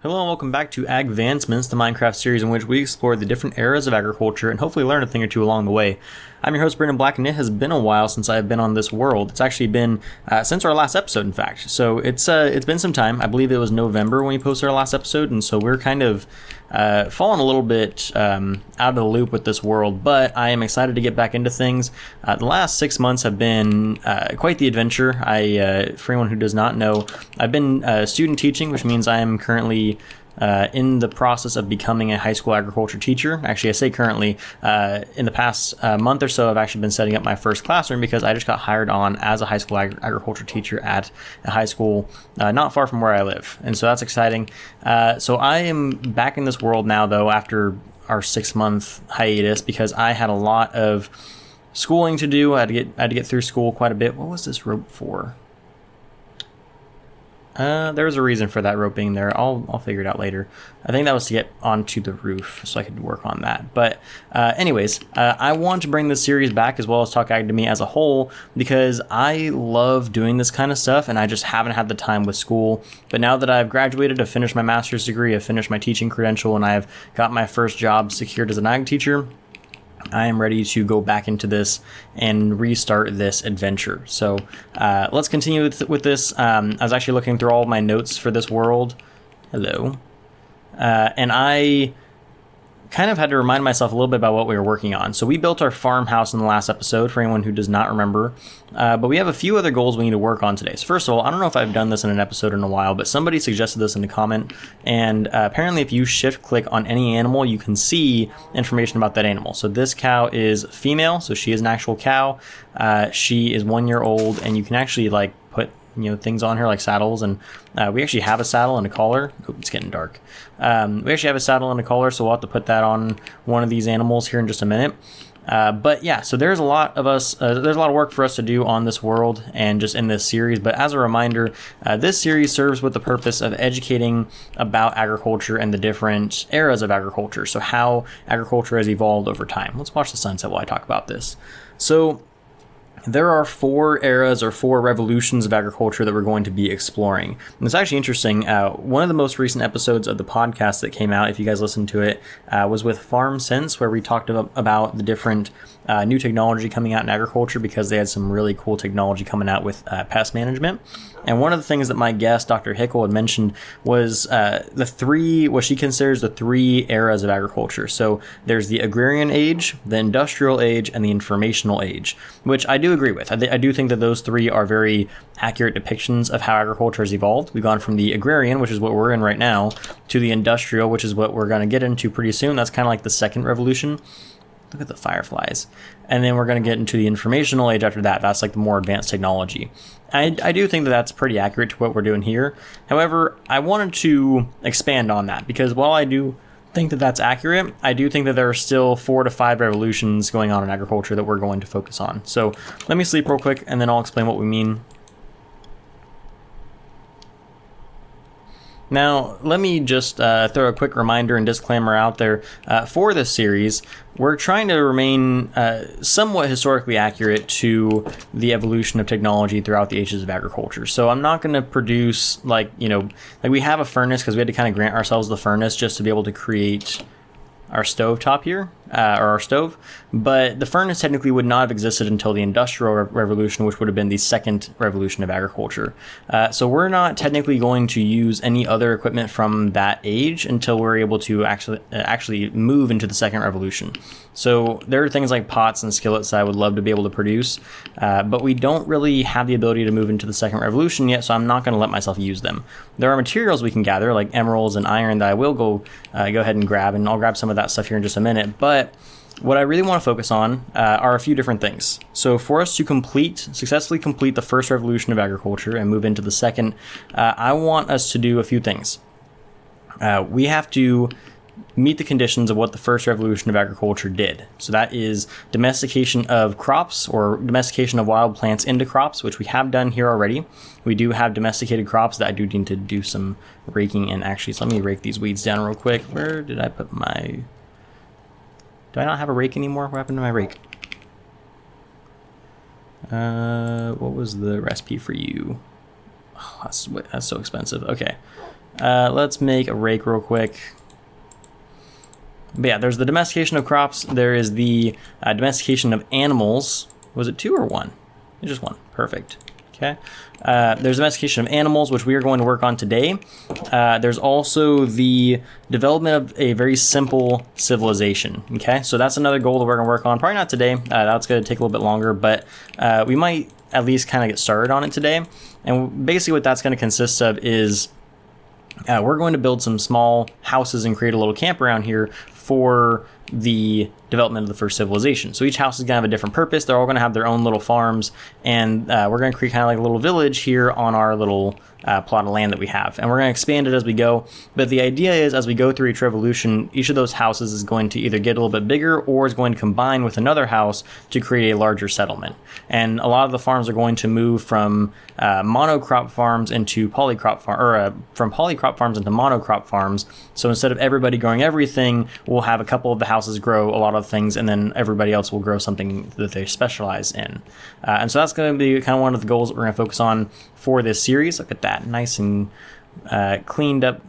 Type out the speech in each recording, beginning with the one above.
Hello and welcome back to Agvancements, the Minecraft series in which we explore the different eras of agriculture and hopefully learn a thing or two along the way. I'm your host, Brandon Black, and it has been a while since I've been on this world. It's actually been since our last episode, in fact. So it's been some time. I believe it was November when we posted our last episode, and so we're kind of falling a little bit out of the loop with this world, but I am excited to get back into things. The last 6 months have been quite the adventure. For anyone who does not know, I've been student teaching, which means I am currently in the process of becoming a high school agriculture teacher. Actually, I say currently. In the past month or so, I've actually been setting up my first classroom because I just got hired on as a high school agriculture teacher at a high school not far from where I live. And so that's exciting. So I am back in this world now, though, after our 6-month hiatus, because I had a lot of schooling to do. I had to get through school quite a bit. What was this rope for? There was a reason for that rope being there. I'll figure it out later. I think that was to get onto the roof so I could work on that. But anyways, I want to bring this series back as well as Talk Ag to Me as a whole because I love doing this kind of stuff and I just haven't had the time with school. But now that I've graduated, I've finished my master's degree, I've finished my teaching credential, and I've got my first job secured as an ag teacher, I am ready to go back into this and restart this adventure. So let's continue with this. I was actually looking through all of my notes for this world. Hello. And I kind of had to remind myself a little bit about what we were working on. So we built our farmhouse in the last episode, for anyone who does not remember. But we have a few other goals we need to work on today. So first of all, I don't know if I've done this in an episode in a while, but somebody suggested this in a comment. And apparently if you shift click on any animal, you can see information about that animal. So this cow is female, so she is an actual cow. She is 1 year old, and you can actually like put things on her like saddles, and we actually have a saddle and a collar. Oh, it's getting dark. We actually have a saddle and a collar, so we'll have to put that on one of these animals here in just a minute. But yeah, so there's a lot of work for us to do on this world and just in this series. But as a reminder, this series serves with the purpose of educating about agriculture and the different eras of agriculture. So how agriculture has evolved over time. Let's watch the sunset while I talk about this. So there are 4 eras or 4 revolutions of agriculture that we're going to be exploring. And it's actually interesting. One of the most recent episodes of the podcast that came out, if you guys listened to it, was with Farm Sense, where we talked about the different new technology coming out in agriculture because they had some really cool technology coming out with pest management. And one of the things that my guest, Dr. Hickel, had mentioned was what she considers the 3 eras of agriculture. So there's the agrarian age, the industrial age, and the informational age, which I do agree with. I do think that those 3 are very accurate depictions of how agriculture has evolved. We've gone from the agrarian, which is what we're in right now, to the industrial, which is what we're going to get into pretty soon. That's kind of like the second revolution. Look at the fireflies. And then we're going to get into the informational age after that. That's like the more advanced technology. I do think that that's pretty accurate to what we're doing here. However, I wanted to expand on that because while I do think that that's accurate, I do think that there are still 4 to 5 revolutions going on in agriculture that we're going to focus on. So let me sleep real quick and then I'll explain what we mean. Now, let me just throw a quick reminder and disclaimer out there. For this series, we're trying to remain somewhat historically accurate to the evolution of technology throughout the ages of agriculture. So I'm not going to produce like we have a furnace because we had to kind of grant ourselves the furnace just to be able to create our stove top here, or our stove, but the furnace technically would not have existed until the Industrial Revolution, which would have been the second revolution of agriculture. So we're not technically going to use any other equipment from that age until we're able to actually move into the second revolution. So there are things like pots and skillets that I would love to be able to produce, but we don't really have the ability to move into the second revolution yet, so I'm not going to let myself use them. There are materials we can gather, like emeralds and iron, that I will go ahead and grab, and I'll grab some of that stuff here in just a minute, but what I really want to focus on are a few different things. So for us to successfully complete the first revolution of agriculture and move into the second, I want us to do a few things. We have to meet the conditions of what the first revolution of agriculture did. So that is domestication of crops or domestication of wild plants into crops, which we have done here already. We do have domesticated crops that I do need to do some raking in. Actually, so let me rake these weeds down real quick. Where did I put my... Do I not have a rake anymore? What happened to my rake? What was the recipe for you? Oh, that's so expensive. Okay. Let's make a rake real quick. But yeah, there's the domestication of crops. There is the domestication of animals. Was it 2 or 1? It's just 1. Perfect. Okay. There's domestication of animals, which we are going to work on today. There's also the development of a very simple civilization. Okay, so that's another goal that we're going to work on. Probably not today. That's going to take a little bit longer, but we might at least kind of get started on it today. And basically what that's going to consist of is we're going to build some small houses and create a little camp around here for the development of the first civilization. So each house is going to have a different purpose. They're all going to have their own little farms, and we're going to create kind of like a little village here on our little plot of land that we have. And we're going to expand it as we go. But the idea is, as we go through each revolution, each of those houses is going to either get a little bit bigger or is going to combine with another house to create a larger settlement. And a lot of the farms are going to move from monocrop farms into polycrop from polycrop farms into monocrop farms. So instead of everybody growing everything, we'll have a couple of the houses grow a lot of things, and then everybody else will grow something that they specialize in. And so that's going to be kind of one of the goals that we're going to focus on for this series. Look at that, nice and cleaned up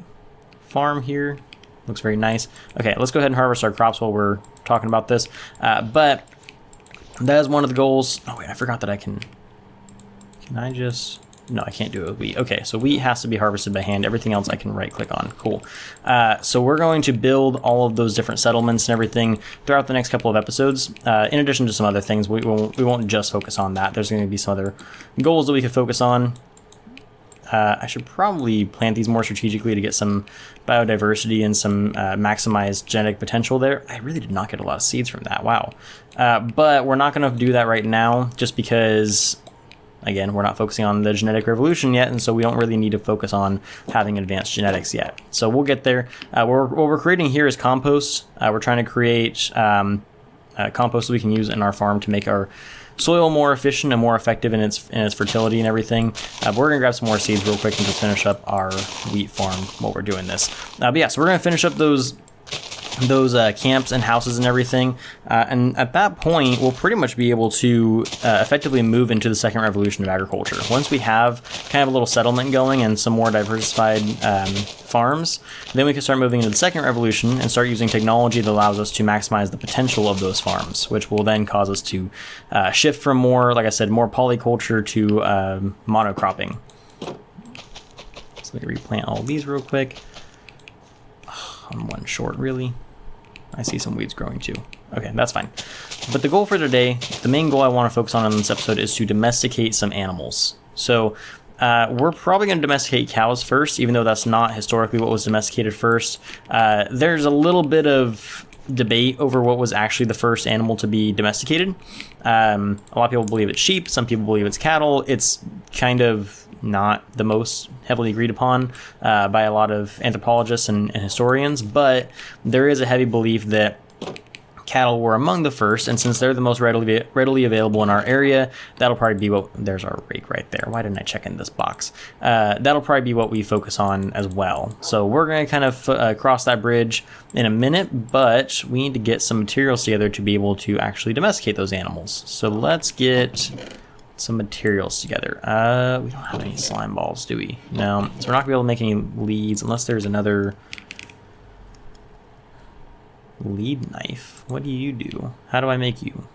farm here. Looks very nice. Okay, let's go ahead and harvest our crops while we're talking about this. But that is one of the goals. Oh wait, I forgot that I can I just... No, I can't do it with wheat. Okay, so wheat has to be harvested by hand. Everything else I can right click on. Cool. So we're going to build all of those different settlements and everything throughout the next couple of episodes. In addition to some other things, we won't just focus on that. There's going to be some other goals that we could focus on. I should probably plant these more strategically to get some biodiversity and some maximized genetic potential there. I really did not get a lot of seeds from that. Wow. But we're not going to do that right now just because... Again, we're not focusing on the genetic revolution yet, and so we don't really need to focus on having advanced genetics yet. So we'll get there. What we're creating here is compost. We're trying to create compost that we can use in our farm to make our soil more efficient and more effective in its fertility and everything. But we're going to grab some more seeds real quick and just finish up our wheat farm while we're doing this. But yeah, so we're going to finish up those camps and houses and everything, and at that point we'll pretty much be able to effectively move into the second revolution of agriculture. Once we have kind of a little settlement going and some more diversified farms, then we can start moving into the second revolution and start using technology that allows us to maximize the potential of those farms, which will then cause us to shift from more, like I said, more polyculture to monocropping. So let me replant all these real quick. I'm one short, really. I see some weeds growing too. Okay, that's fine. But the goal for today, the main goal I want to focus on in this episode is to domesticate some animals. So we're probably going to domesticate cows first, even though that's not historically what was domesticated first. There's a little bit of debate over what was actually the first animal to be domesticated. A lot of people believe it's sheep. Some people believe it's cattle. It's kind of not the most heavily agreed upon by a lot of anthropologists and historians, but there is a heavy belief that cattle were among the first, and since they're the most readily available in our area, that'll probably be what... There's our rake right there. Why didn't I check in this box? That'll probably be what we focus on as well. So we're going to kind of cross that bridge in a minute, but we need to get some materials together to be able to actually domesticate those animals. So let's get some materials together. We don't have any slime balls, do we? No. So we're not going to be able to make any leads unless there's another... Lead knife. What do you do? How do I make you?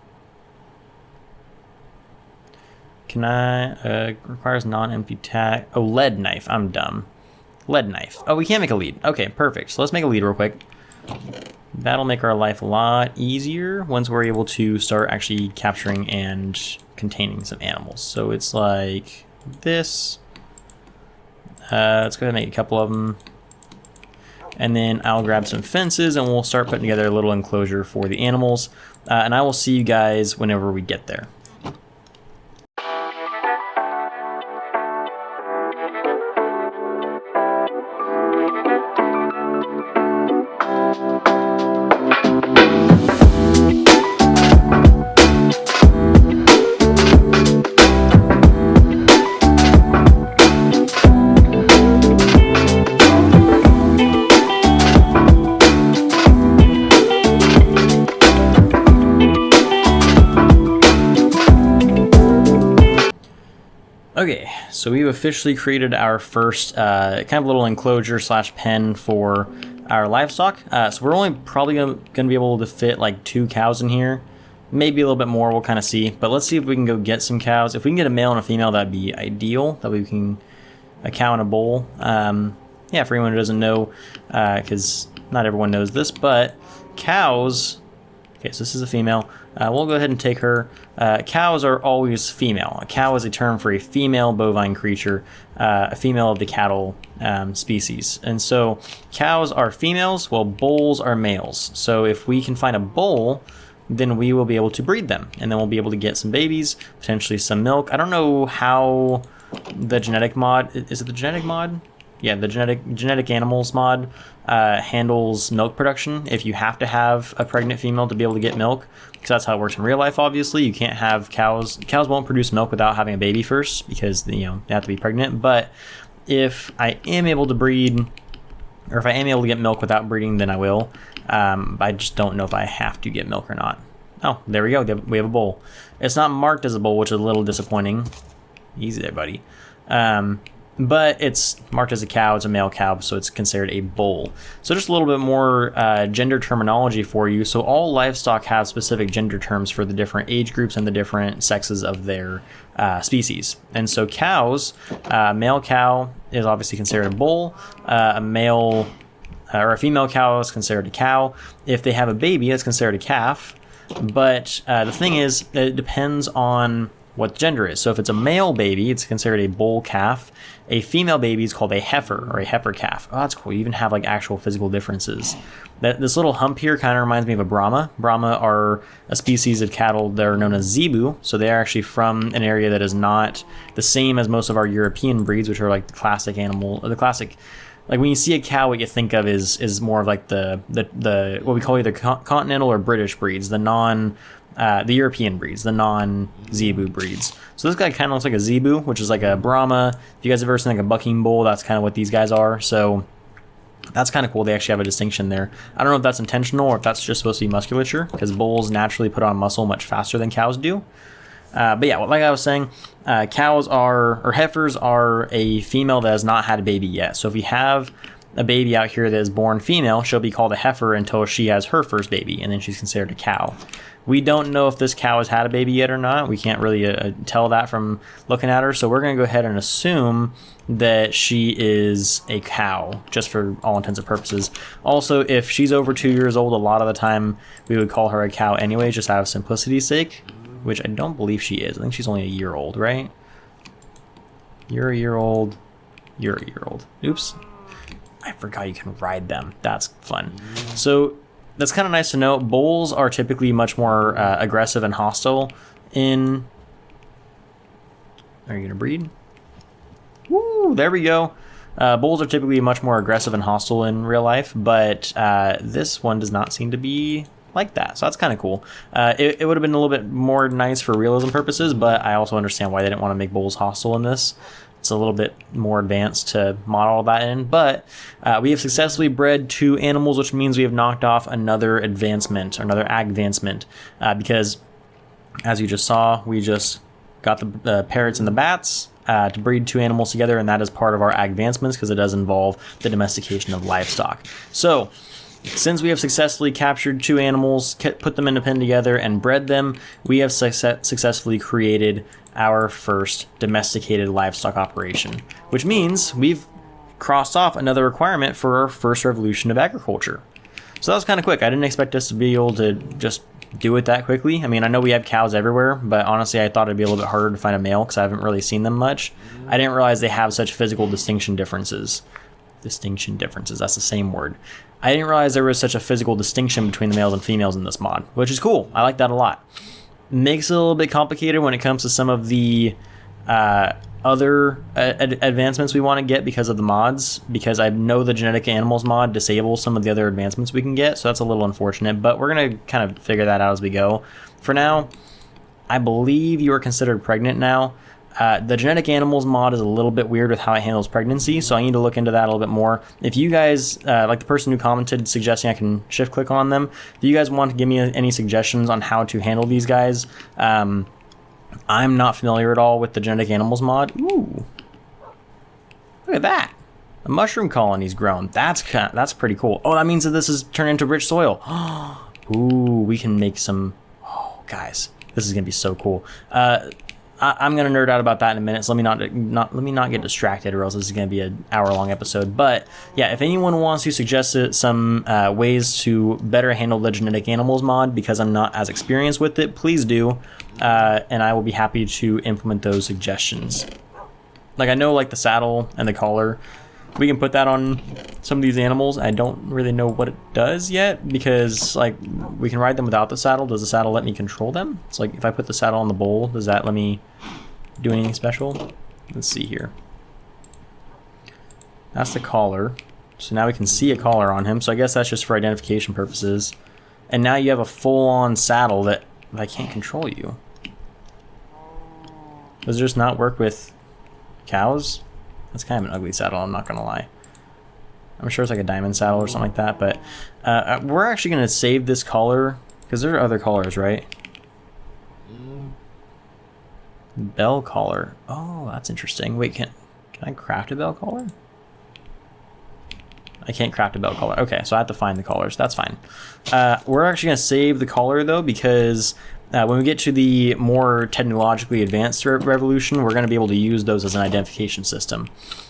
Can I... requires non-empty tag... Oh, lead knife. I'm dumb. Lead knife. Oh, we can't make a lead. Okay, perfect. So let's make a lead real quick. That'll make our life a lot easier once we're able to start actually capturing and containing some animals. So it's like this. Let's go ahead and make a couple of them. And then I'll grab some fences and we'll start putting together a little enclosure for the animals. And I will see you guys whenever we get there. so we've officially created our first kind of little enclosure slash pen for our livestock. So we're only probably going to be able to fit like 2 cows in here. Maybe a little bit more, we'll kind of see. But let's see if we can go get some cows. If we can get a male and a female, that'd be ideal. That way we can, a cow and a bull. Yeah, for anyone who doesn't know, because not everyone knows this, but cows, okay, so this is a female. We'll go ahead and take her. Cows are always female. A cow is a term for a female bovine creature, a female of the cattle species. And so cows are females, while bulls are males. So if we can find a bull, then we will be able to breed them, and then we'll be able to get some babies, potentially some milk. I don't know how the genetic mod, is it the genetic mod? Yeah, the genetic animals mod handles milk production. If you have to have a pregnant female to be able to get milk, because that's how it works in real life. Obviously, you can't have cows. Cows won't produce milk without having a baby first, because they have to be pregnant. But if I am able to breed, or if I am able to get milk without breeding, then I will. I just don't know if I have to get milk or not. Oh, there we go. We have a bull. It's not marked as a bull, which is a little disappointing. Easy there, buddy. But it's marked as a cow. It's a male cow, so it's considered a bull. So just a little bit more gender terminology for you. So all livestock have specific gender terms for the different age groups and the different sexes of their species. And so cows, male cow is obviously considered a bull. A male or a female cow is considered a cow. If they have a baby, it's considered a calf. But the thing is, it depends on what the gender is. So if it's a male baby, it's considered a bull calf. A female baby is called a heifer or a heifer calf. Oh, that's cool. You even have like actual physical differences. This little hump here kind of reminds me of a Brahma. Brahma are a species of cattle that are known as zebu. So they are actually from an area that is not the same as most of our European breeds, which are like the classic animal, or the classic. Like when you see a cow, what you think of is more of like the what we call either continental or British breeds, the European breeds, the non-zebu breeds. So this guy kind of looks like a zebu, which is like a Brahma. If you guys have ever seen like a bucking bull, that's kind of what these guys are. So that's kind of cool. They actually have a distinction there. I don't know if that's intentional or if that's just supposed to be musculature, because bulls naturally put on muscle much faster than cows do. But yeah, like I was saying, cows are, or heifers are a female that has not had a baby yet. So if you have a baby out here that is born female, she'll be called a heifer until she has her first baby, and then she's considered a cow. We don't know if this cow has had a baby yet or not. We can't really tell that from looking at her. So we're going to go ahead and assume that she is a cow, just for all intents and purposes. Also, if she's over 2 years old, a lot of the time we would call her a cow anyway, just out of simplicity's sake, which I don't believe she is. I think she's only a year old, right? You're a year old. You're a year old. Oops. I forgot you can ride them. That's fun. So that's kind of nice to know. Bulls are typically much more aggressive and hostile in... Are you going to breed? Woo! There we go. Bulls are typically much more aggressive and hostile in real life, but this one does not seem to be like that. So that's kind of cool. It would have been a little bit more nice for realism purposes, but I also understand why they didn't want to make bulls hostile in this. It's a little bit more advanced to model that in, but we have successfully bred 2 animals, which means we have knocked off another advancement, or another Agvancement, because as you just saw, we just got the parrots and the bats to breed 2 animals together, and that is part of our Agvancements because it does involve the domestication of livestock. So since we have successfully captured 2 animals, put them in a pen together, and bred them, we have successfully created our first domesticated livestock operation, which means we've crossed off another requirement for our first revolution of agriculture. So that was kind of quick. I didn't expect us to be able to just do it that quickly. I mean, I know we have cows everywhere, but honestly, I thought it'd be a little bit harder to find a male because I haven't really seen them much. I didn't realize they have such physical distinction differences. That's the same word. I didn't realize there was such a physical distinction between the males and females in this mod, which is cool. I like that a lot. Makes it a little bit complicated when it comes to some of the other advancements we want to get because of the mods, because I know the genetic animals mod disables some of the other advancements we can get, so that's a little unfortunate, but we're going to kind of figure that out as we go. For now, I believe you are considered pregnant now. The genetic animals mod is a little bit weird with how it handles pregnancy, so I need to look into that a little bit more. If you guys, like the person who commented suggesting I can shift click on them, if you guys want to give me any suggestions on how to handle these guys, I'm not familiar at all with the genetic animals mod. Ooh, Look at that. A mushroom colony's grown. That's pretty cool. Oh, that means that this is turned into rich soil. Ooh, we can make some... Oh, guys, this is going to be so cool. I'm going to nerd out about that in a minute, so let me not get distracted, or else this is going to be an hour-long episode. But yeah, if anyone wants to suggest some ways to better handle the genetic animals mod, because I'm not as experienced with it, please do, and I will be happy to implement those suggestions. Like, I know, like, the saddle and the collar, we can put that on some of these animals. I don't really know what it does yet, because, like, we can ride them without the saddle. Does the saddle let me control them? It's like, if I put the saddle on the bull, does that let me do anything special? Let's see here. That's the collar. So now we can see a collar on him. So I guess that's just for identification purposes. And now you have a full-on saddle that I can't control you. Does it just not work with cows? That's kind of an ugly saddle, I'm not gonna lie. I'm sure it's like a diamond saddle or something like that, but we're actually gonna save this collar, because there are other collars, right? Bell collar. Oh, that's interesting. Wait, can I craft a bell collar? I can't craft a bell collar. Okay, so I have to find the collars. That's fine. We're actually gonna save the collar though, because when we get to the more technologically advanced revolution, we're going to be able to use those as an identification system.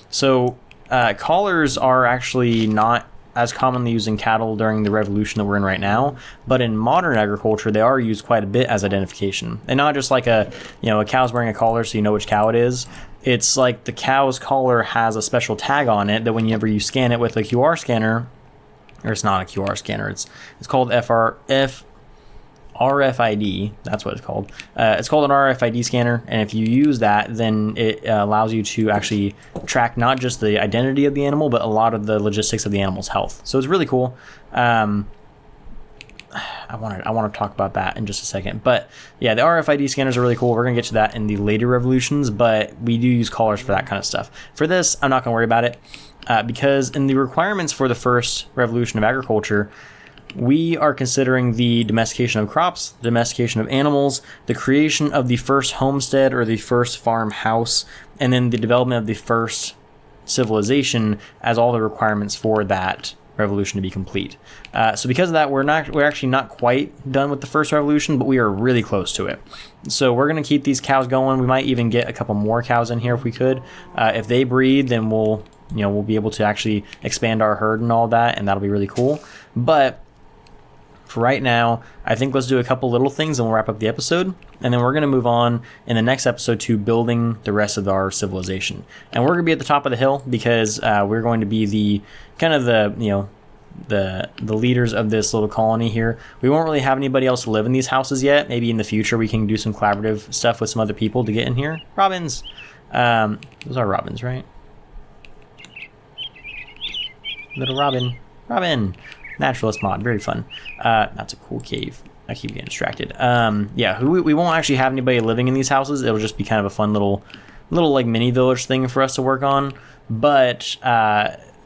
So collars are actually not as commonly used in cattle during the revolution that we're in right now, but in modern agriculture, they are used quite a bit as identification. And not just like a cow's wearing a collar so you know which cow it is. It's like the cow's collar has a special tag on it that whenever you scan it with a QR scanner, or it's not a QR scanner, it's called RFID, that's what it's called. It's called an RFID scanner, and if you use that, then it allows you to actually track not just the identity of the animal, but a lot of the logistics of the animal's health. So it's really cool. I want to talk about that in just a second. But yeah, the RFID scanners are really cool. We're going to get to that in the later revolutions, but we do use collars for that kind of stuff. For this, I'm not going to worry about it, because in the requirements for the first revolution of agriculture, we are considering the domestication of crops, the domestication of animals, the creation of the first homestead or the first farmhouse, and then the development of the first civilization as all the requirements for that revolution to be complete. So because of that, we're actually not quite done with the first revolution, but we are really close to it. So we're going to keep these cows going. We might even get a couple more cows in here if we could. If they breed, then we'll be able to actually expand our herd and all that, and that'll be really cool. But for right now, I think let's do a couple little things and we'll wrap up the episode. And then we're going to move on in the next episode to building the rest of our civilization. And we're going to be at the top of the hill because we're going to be the leaders of this little colony here. We won't really have anybody else live in these houses yet. Maybe in the future we can do some collaborative stuff with some other people to get in here. Robins. Those are robins, right? Little Robin. Robin. Naturalist mod, very fun. That's a cool cave. I keep getting distracted. Yeah, we won't actually have anybody living in these houses. It'll just be kind of a fun little like mini village thing for us to work on. But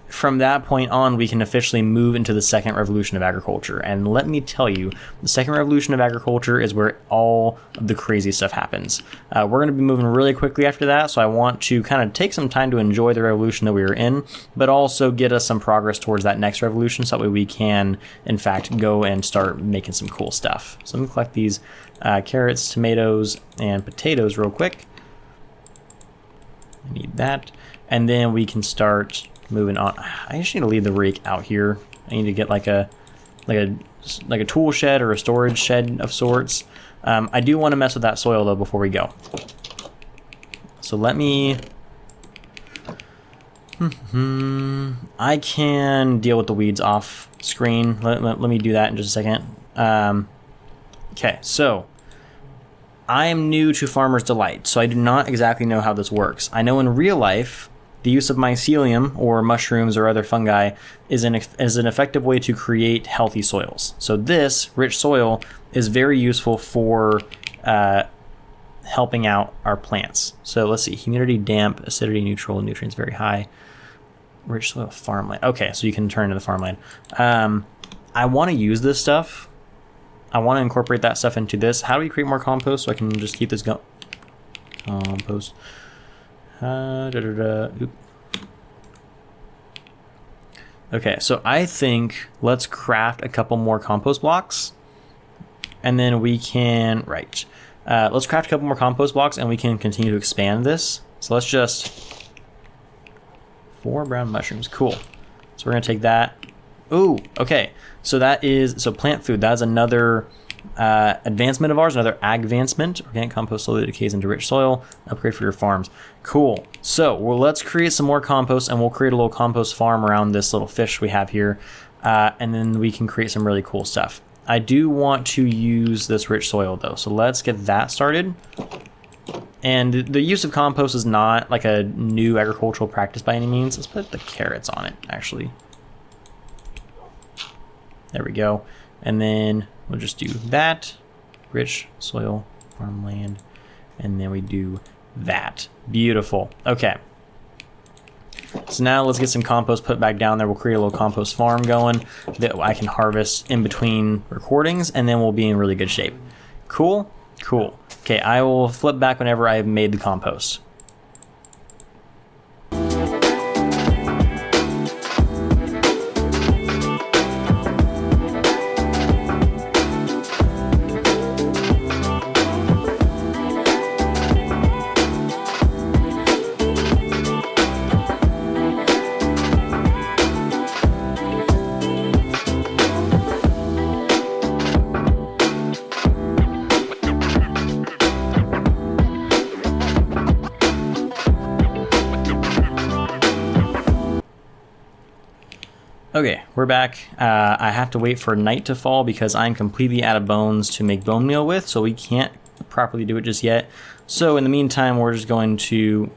from that point on, we can officially move into the second revolution of agriculture. And let me tell you, the second revolution of agriculture is where all of the crazy stuff happens. We're going to be moving really quickly after that, so I want to kind of take some time to enjoy the revolution that we were in, but also get us some progress towards that next revolution so that way we can, in fact, go and start making some cool stuff. So let me collect these carrots, tomatoes, and potatoes real quick. I need that. And then we can start moving on. I just need to leave the rake out here. I need to get like a tool shed or a storage shed of sorts. I do want to mess with that soil though before we go. So let me. I can deal with the weeds off screen. Let me do that in just a second. Okay, so I am new to Farmer's Delight, so I do not exactly know how this works. I know in real life, the use of mycelium or mushrooms or other fungi is an effective way to create healthy soils. So this rich soil is very useful for helping out our plants. So let's see, humidity, damp, acidity, neutral, nutrients very high. Rich soil, farmland. Okay, so you can turn into the farmland. I want to use this stuff. I want to incorporate that stuff into this. How do we create more compost so I can just keep this going? Compost. Okay, so I think let's craft a couple more compost blocks. And then we can, let's craft a couple more compost blocks and we can continue to expand this. So let's just, 4 brown mushrooms, cool. So we're gonna take that. Ooh, okay. So that is, plant food, that's another advancement of ours, another Agvancement. Organic compost slowly decays into rich soil. Upgrade for your farms. Cool. So let's create some more compost and we'll create a little compost farm around this little fish we have here. And then we can create some really cool stuff. I do want to use this rich soil though. So let's get that started. And the use of compost is not like a new agricultural practice by any means. Let's put the carrots on it actually. There we go. And then we'll just do that. Rich soil, farmland. And then we do that. Beautiful. Okay. So now let's get some compost put back down there. We'll create a little compost farm going that I can harvest in between recordings, and then we'll be in really good shape. Cool? Cool. Okay, I will flip back whenever I have made the compost. Okay, we're back. I have to wait for night to fall because I'm completely out of bones to make bone meal with, so we can't properly do it just yet. So in the meantime, we're just going to,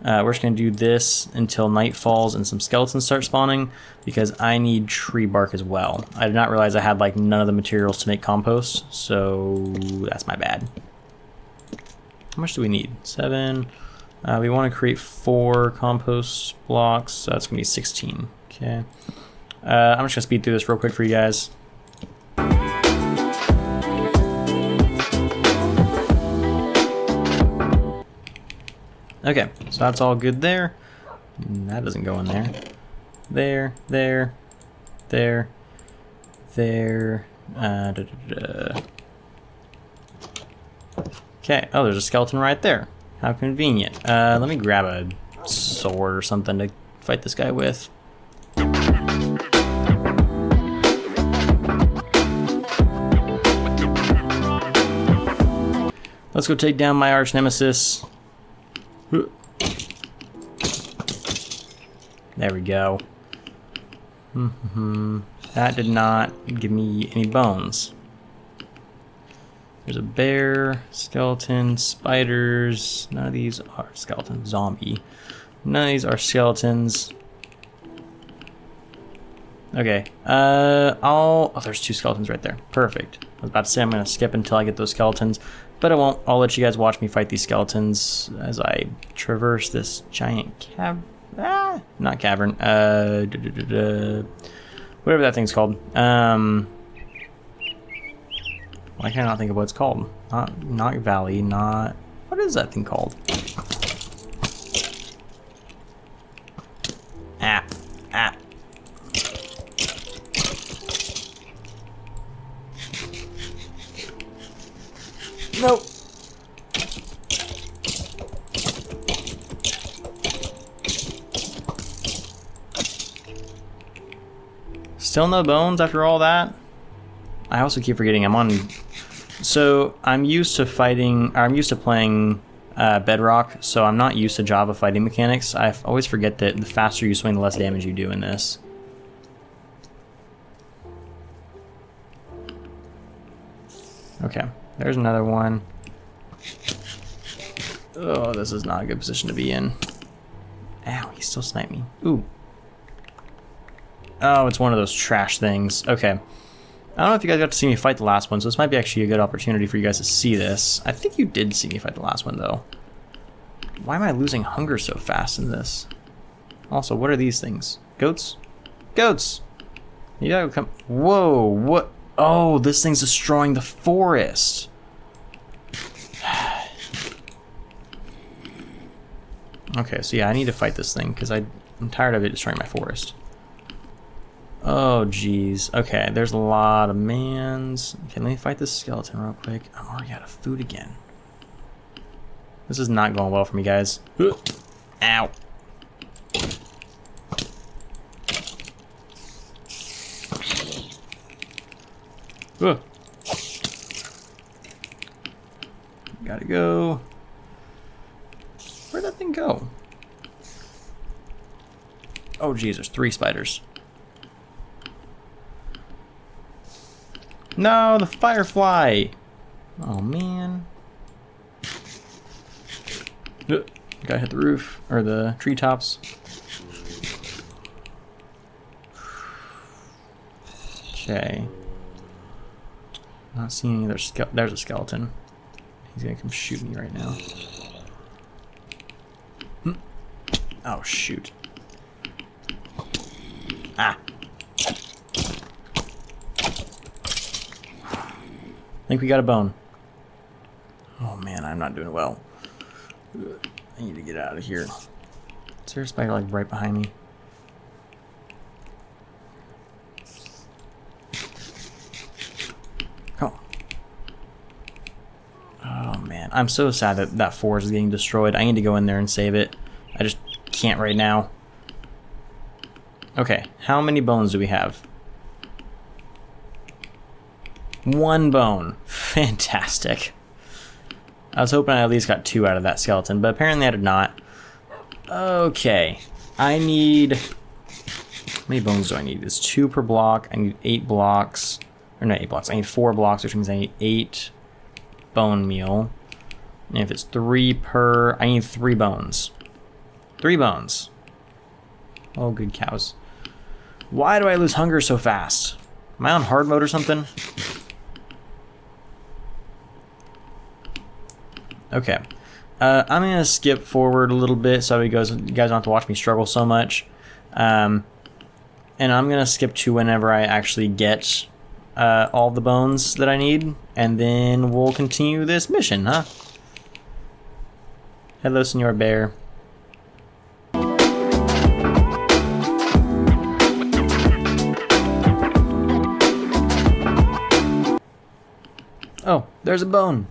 we're just going to do this until night falls and some skeletons start spawning because I need tree bark as well. I did not realize I had like none of the materials to make compost, so that's my bad. How much do we need? 7. We want to create 4 compost blocks, so that's going to be 16. Okay. I'm just going to speed through this real quick for you guys. Okay, so that's all good there. That doesn't go in there. There. Okay, oh, there's a skeleton right there. How convenient. Let me grab a sword or something to fight this guy with. Let's go take down my arch nemesis. There we go. That did not give me any bones. There's a bear, skeleton, spiders. None of these are skeletons. Zombie. None of these are skeletons. Okay. Oh, there's 2 skeletons right there. Perfect. I was about to say I'm going to skip until I get those skeletons, but I won't. I'll let you guys watch me fight these skeletons as I traverse this giant not cavern. Whatever that thing's called. Why can I not think of what it's called? Not valley, not... What is that thing called? Nope. Still no bones after all that? I also keep forgetting I'm on... So I'm used to playing Bedrock, so I'm not used to Java fighting mechanics. I always forget that the faster you swing, the less damage you do in this. Okay, there's another one. Oh, this is not a good position to be in. Ow, he still sniped me. Ooh. Oh, it's one of those trash things. Okay. I don't know if you guys got to see me fight the last one, so this might be actually a good opportunity for you guys to see this. I think you did see me fight the last one, though. Why am I losing hunger so fast in this? Also, what are these things? Goats? Goats! You gotta come... Whoa, what? Oh, this thing's destroying the forest. Okay, so yeah, I need to fight this thing, because I'm tired of it destroying my forest. Oh, geez. Okay, there's a lot of mans. Okay, let me fight this skeleton real quick. I'm already out of food again. This is not going well for me, guys. Ow. Ugh. Gotta go. Where'd that thing go? Oh, geez, there's 3 spiders. No, the firefly. Oh, man. Gotta hit the roof, or the treetops. Okay. Not seeing any other there's a skeleton. He's gonna come shoot me right now. Oh, shoot. Ah. I think we got a bone. Oh man, I'm not doing well. I need to get out of here. Is there a spider like right behind me? Oh. Oh man, I'm so sad that that forest is getting destroyed. I need to go in there and save it. I just can't right now. Okay, how many bones do we have? 1 bone. Fantastic. I was hoping I at least got 2 out of that skeleton, but apparently I did not. Okay. I need... How many bones do I need? It's 2 per block. I need 8 blocks. Or not 8 blocks. I need 4 blocks, which means I need 8 bone meal. And if it's 3 per... I need 3 bones. 3 bones. Oh, good cows. Why do I lose hunger so fast? Am I on hard mode or something? Okay. I'm going to skip forward a little bit so you guys don't have to watch me struggle so much. And I'm going to skip to whenever I actually get all the bones that I need. And then we'll continue this mission, huh? Hello, Senor Bear. Oh, there's a bone.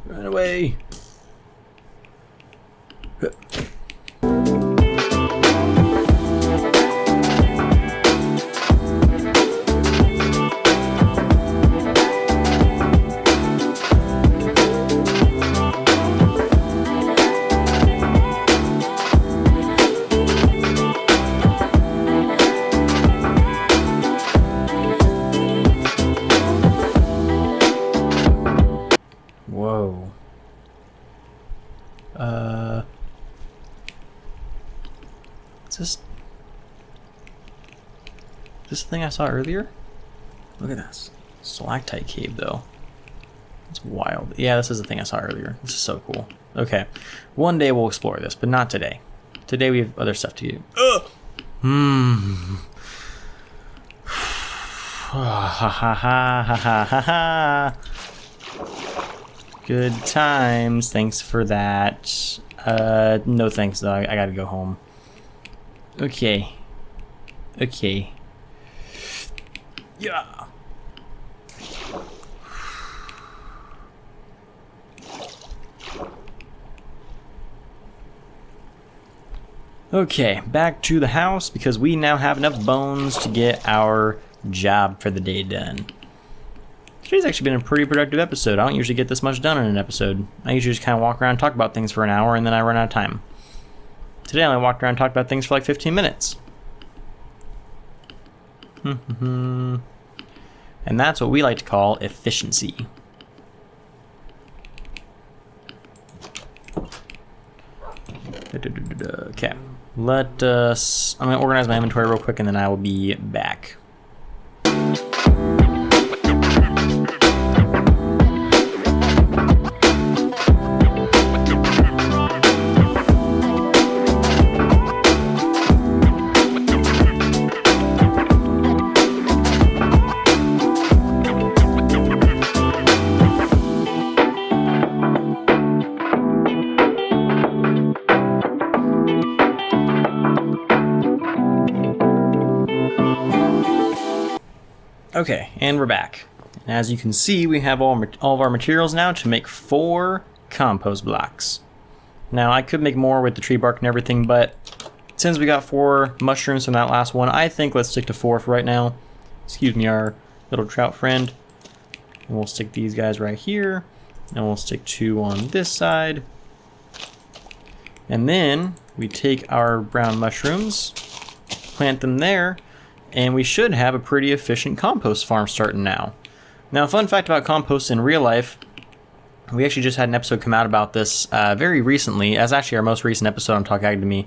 Run away. Whoa. Is this the thing I saw earlier? Look at this. Stalactite cave, though. It's wild. Yeah, this is the thing I saw earlier. This is so cool. Okay. One day we'll explore this, but not today. Today we have other stuff to do. Ha ha ha ha ha ha ha. Good times. Thanks for that. No thanks though. I gotta go home. Okay. Okay. Yeah. Okay, back to the house because we now have enough bones to get our job for the day done. Today's actually been a pretty productive episode. I don't usually get this much done in an episode. I usually just kind of walk around and talk about things for an hour and then I run out of time. Today I only walked around and talked about things for like 15 minutes. And that's what we like to call efficiency. Okay, let us... I'm going to organize my inventory real quick and then I will be back. Okay, and we're back. And as you can see, we have all of our materials now to make 4 compost blocks. Now, I could make more with the tree bark and everything, but since we got 4 mushrooms from that last one, I think let's stick to 4 for right now. Excuse me, our little trout friend. And we'll stick these guys right here. And we'll stick 2 on this side. And then we take our brown mushrooms, plant them there, and we should have a pretty efficient compost farm starting now. Now, fun fact about compost in real life, we actually just had an episode come out about this very recently, as actually our most recent episode on Talk Ag to Me.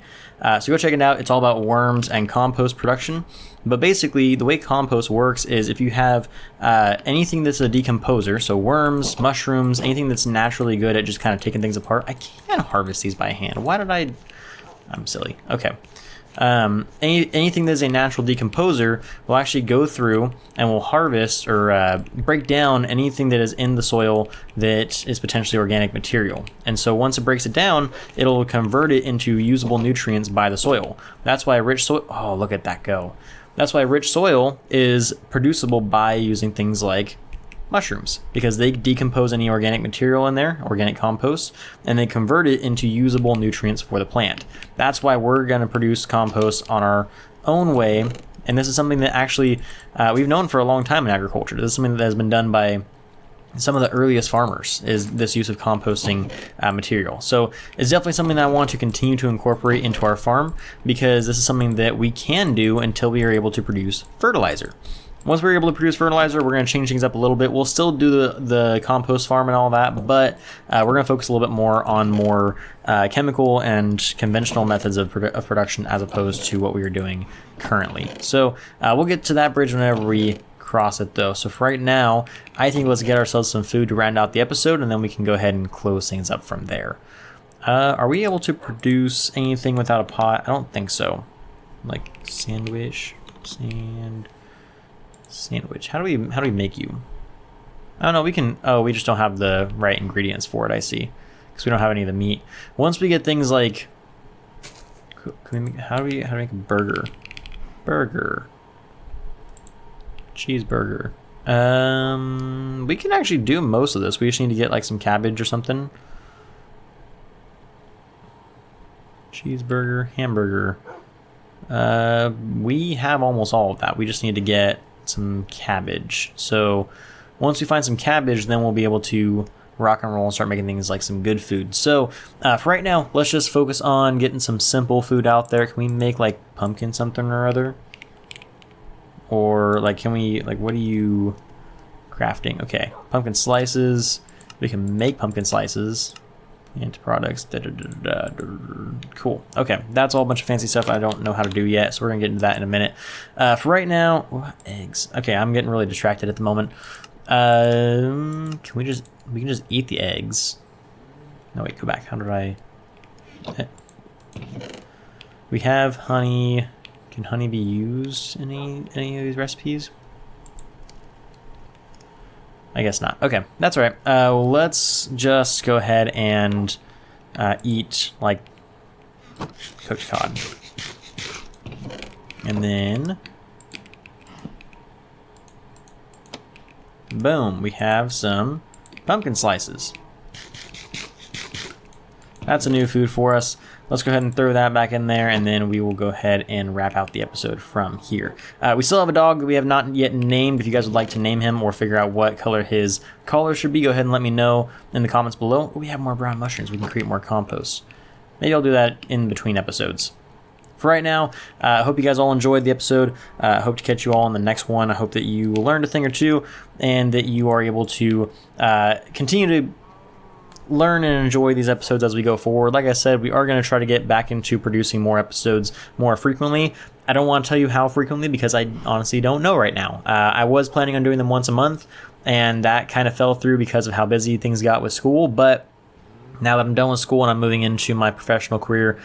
So go check it out. It's all about worms and compost production. But basically, the way compost works is if you have anything that's a decomposer, so worms, mushrooms, anything that's naturally good at just kind of taking things apart. I can't harvest these by hand. Why did I'm silly. Okay. Anything that is a natural decomposer will actually go through and will harvest or break down anything that is in the soil that is potentially organic material. And so once it breaks it down, it'll convert it into usable nutrients by the soil. That's why rich soil, oh, look at that go. That's why rich soil is producible by using things like mushrooms, because they decompose any organic material in there, organic compost, and they convert it into usable nutrients for the plant. That's why we're going to produce compost on our own way, and this is something that actually we've known for a long time in agriculture. This is something that has been done by some of the earliest farmers, is this use of composting material. So it's definitely something that I want to continue to incorporate into our farm, because this is something that we can do until we are able to produce fertilizer. Once we're able to produce fertilizer, we're going to change things up a little bit. We'll still do the compost farm and all that, but we're going to focus a little bit more on more chemical and conventional methods of production as opposed to what we are doing currently. So we'll get to that bridge whenever we cross it, though. So for right now, I think let's get ourselves some food to round out the episode, and then we can go ahead and close things up from there. Are we able to produce anything without a pot? I don't think so. Like sandwich. How do we make you? I don't know. We can. Oh, we just don't have the right ingredients for it. I see, because we don't have any of the meat. Once we get things like, how do we make a burger, cheeseburger. We can actually do most of this. We just need to get like some cabbage or something. Cheeseburger, hamburger. We have almost all of that. We just need to get some cabbage. So once we find some cabbage, then we'll be able to rock and roll and start making things like some good food. So for right now, let's just focus on getting some simple food out there. Can we make like pumpkin something or other? Or like, can we, like, what are you crafting? Okay, pumpkin slices. We can make pumpkin slices into products. Cool. Okay, that's all a bunch of fancy stuff I don't know how to do yet, so we're gonna get into that in a minute. For right now, eggs. Okay, I'm getting really distracted at the moment. We can just eat the eggs. No, wait, go back. How did I? We have honey. Can honey be used in any of these recipes? I guess not. Okay, that's all right. Let's just go ahead and eat like cooked cod. And then, boom, we have some pumpkin slices. That's a new food for us. Let's go ahead and throw that back in there, and then we will go ahead and wrap out the episode from here. We still have a dog that we have not yet named. If you guys would like to name him or figure out what color his collar should be, go ahead and let me know in the comments below. We have more brown mushrooms. We can create more compost. Maybe I'll do that in between episodes. For right now, I hope you guys all enjoyed the episode. I hope to catch you all in the next one. I hope that you learned a thing or two, and that you are able to continue to learn and enjoy these episodes as we go forward. Like I said, we are going to try to get back into producing more episodes more frequently. I don't want to tell you how frequently, because I honestly don't know right now. I was planning on doing them once a month, and that kind of fell through because of how busy things got with school. But now that I'm done with school and I'm moving into my professional career,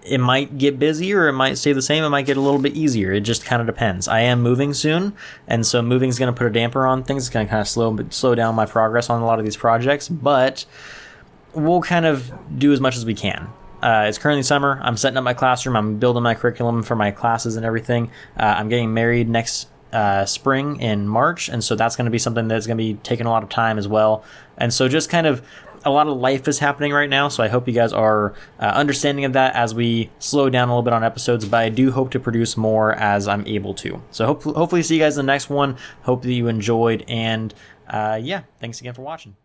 it might get busier, or it might stay the same. It might get a little bit easier. It just kind of depends. I am moving soon, and so moving is going to put a damper on things. It's going to kind of slow down my progress on a lot of these projects, but we'll kind of do as much as we can. It's currently summer. I'm setting up my classroom. I'm building my curriculum for my classes and everything. I'm getting married next spring in March, and so that's going to be something that's going to be taking a lot of time as well. And so just kind of a lot of life is happening right now, so I hope you guys are understanding of that as we slow down a little bit on episodes, but I do hope to produce more as I'm able to. So hopefully see you guys in the next one. Hope that you enjoyed, and yeah, thanks again for watching.